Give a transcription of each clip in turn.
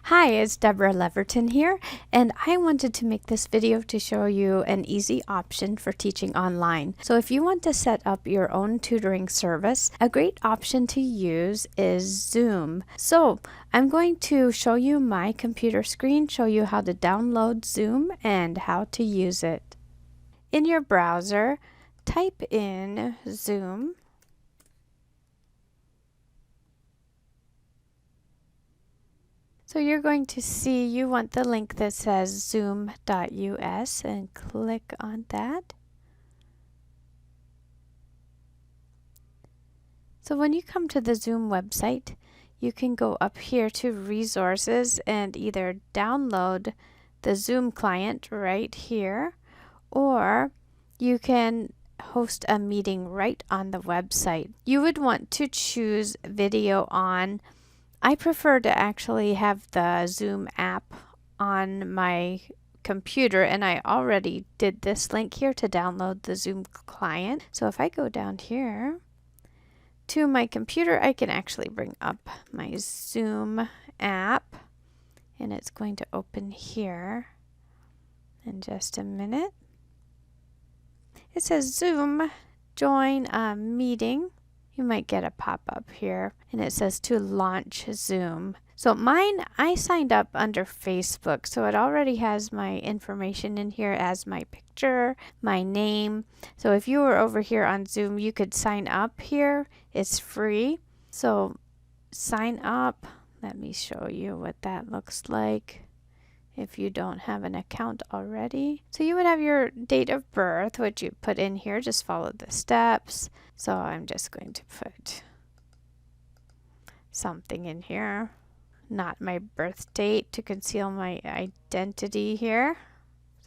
Hi, it's Deborah Leverton here, and I wanted to make this video to show you an easy option for teaching online. So if you want to set up your own tutoring service, a great option to use is Zoom. So I'm going to show you my computer screen, show you how to download Zoom and how to use it. In your browser, type in Zoom. So you're going to see you want the link that says zoom.us and click on that. So when you come to the Zoom website, you can go up here to resources and either download the Zoom client right here, or you can host a meeting right on the website. You would want to choose video on. I prefer to actually have the Zoom app on my computer, and I already did this link here to download the Zoom client. So if I go down here to my computer, I can actually bring up my Zoom app, and it's going to open here in just a minute. It says Zoom, join a meeting. You might get a pop-up here, and it says to launch Zoom. So mine, I signed up under Facebook, so it already has my information in here as my picture, my name. So if you were over here on Zoom, you could sign up here. It's free. So sign up. Let me show you what that looks like if you don't have an account already. So you would have your date of birth, which you put in here. Just follow the steps. So I'm just going to put something in here, not my birth date, to conceal my identity here,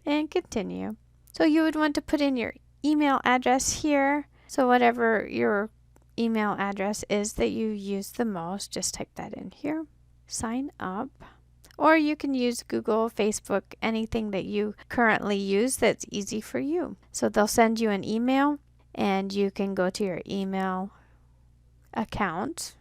and continue. So you would want to put in your email address here. So whatever your email address is that you use the most, just type that in here. Sign up. Or you can use Google, Facebook, anything that you currently use that's easy for you. So they'll send you an email, and you can go to your email account,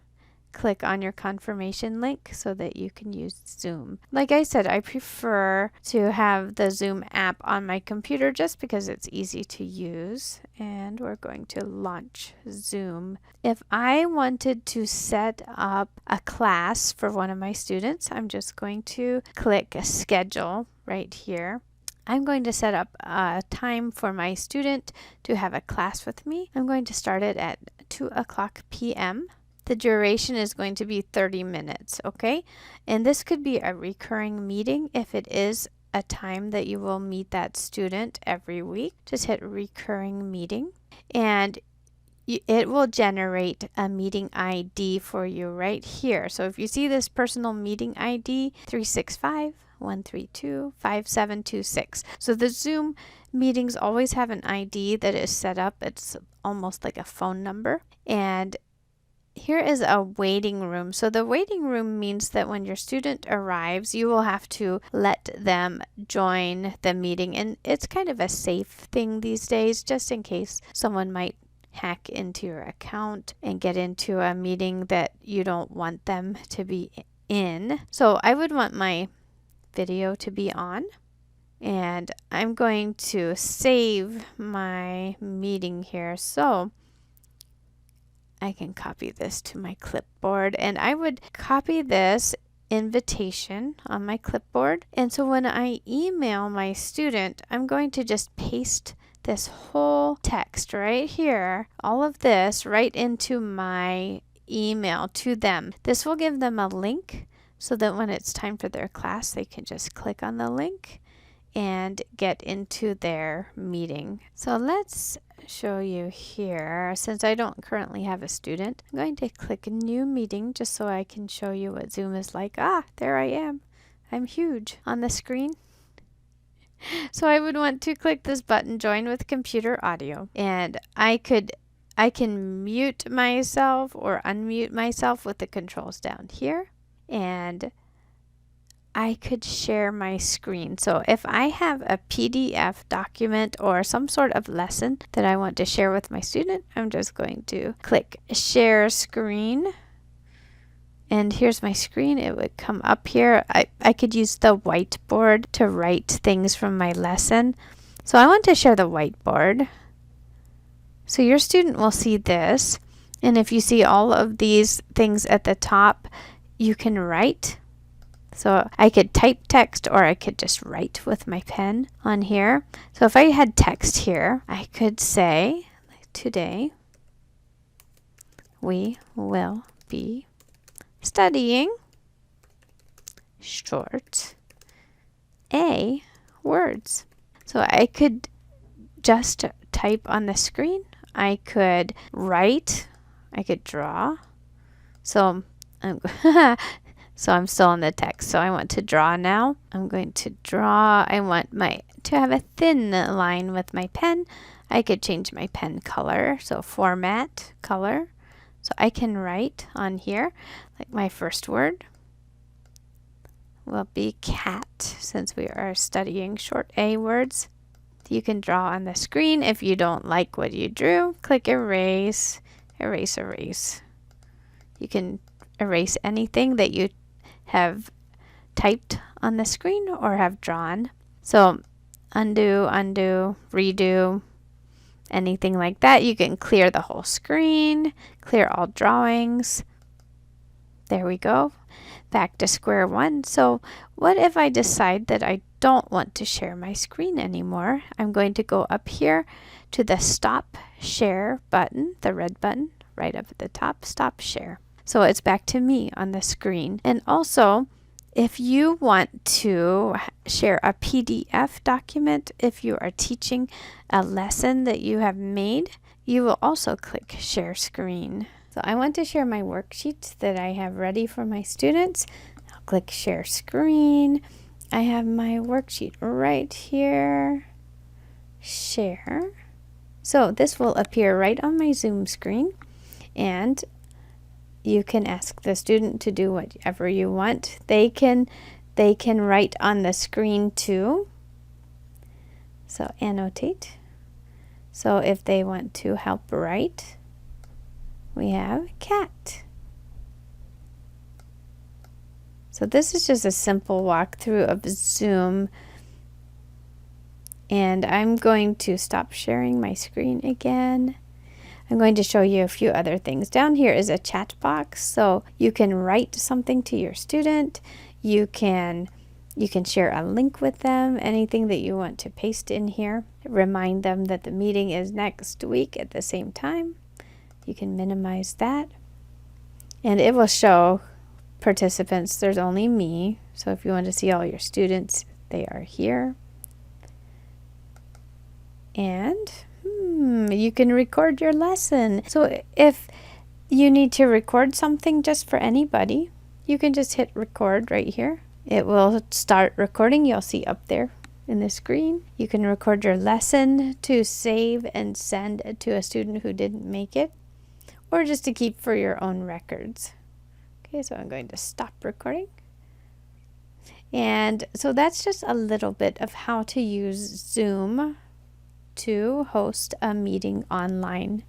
click on your confirmation link so that you can use Zoom. Like I said, I prefer to have the Zoom app on my computer just because it's easy to use. And we're going to launch Zoom. If I wanted to set up a class for one of my students, I'm just going to click schedule right here. I'm going to set up a time for my student to have a class with me. I'm going to start it at 2:00 p.m. The duration is going to be 30 minutes, okay? And this could be a recurring meeting if it is a time that you will meet that student every week. Just hit recurring meeting, and it will generate a meeting ID for you right here. So if you see this personal meeting ID 365-132-5726. So the Zoom meetings always have an ID that is set up. It's almost like a phone number. And here is a waiting room. So the waiting room means that when your student arrives, you will have to let them join the meeting. And it's kind of a safe thing these days, just in case someone might hack into your account and get into a meeting that you don't want them to be in. So I would want my video to be on, and I'm going to save my meeting here. So I can copy this to my clipboard, and I would copy this invitation on my clipboard. And so when I email my student, I'm going to just paste this whole text right here, all of this right into my email to them. This will give them a link so that when it's time for their class, they can just click on the link and get into their meeting. So let's show you here. Since I don't currently have a student, I'm going to click new meeting just so I can show you what Zoom is like. Ah, there I am. I'm huge on the screen. So I would want to click this button, join with computer audio, and I can mute myself or unmute myself with the controls down here, and I could share my screen. So if I have a PDF document or some sort of lesson that I want to share with my student, I'm just going to click share screen, And here's my screen. It would come up here. I could use the whiteboard to write things from my lesson. So I want to share the whiteboard. So your student will see this. And if you see all of these things at the top, you can write. So I could type text or I could just write with my pen on here. So if I had text here, I could say, today we will be studying short A words. So I could just type on the screen. I could write. I could draw. So I'm still in the text. So I want to draw now. I'm going to draw. I want to have a thin line with my pen. I could change my pen color. So format, color. So I can write on here, like my first word will be cat, since we are studying short A words. You can draw on the screen. If you don't like what you drew, click erase, erase, erase. You can erase anything that you have typed on the screen or have drawn. So undo, undo, redo, anything like that. You can clear the whole screen, clear all drawings. There we go. Back to square one. So what if I decide that I don't want to share my screen anymore? I'm going to go up here to the stop share button, the red button right up at the top, stop share. So it's back to me on the screen. And also, if you want to share a PDF document, if you are teaching a lesson that you have made, you will also click share screen. So I want to share my worksheets that I have ready for my students. I'll click share screen. I have my worksheet right here. Share. So this will appear right on my Zoom screen, and you can ask the student to do whatever you want. They can write on the screen too. So annotate. So if they want to help write, we have cat. So this is just a simple walkthrough of Zoom. And I'm going to stop sharing my screen again. I'm going to show you a few other things. Down here is a chat box, so you can write something to your student. You can share a link with them, anything that you want to paste in here. Remind them that the meeting is next week at the same time. You can minimize that. And it will show participants. There's only me. So if you want to see all your students, they are here. And you can record your lesson. So if you need to record something just for anybody, you can just hit record right here. It will start recording. You'll see up there in the screen. You can record your lesson to save and send it to a student who didn't make it, or just to keep for your own records. Okay, so I'm going to stop recording. And so that's just a little bit of how to use Zoom to host a meeting online.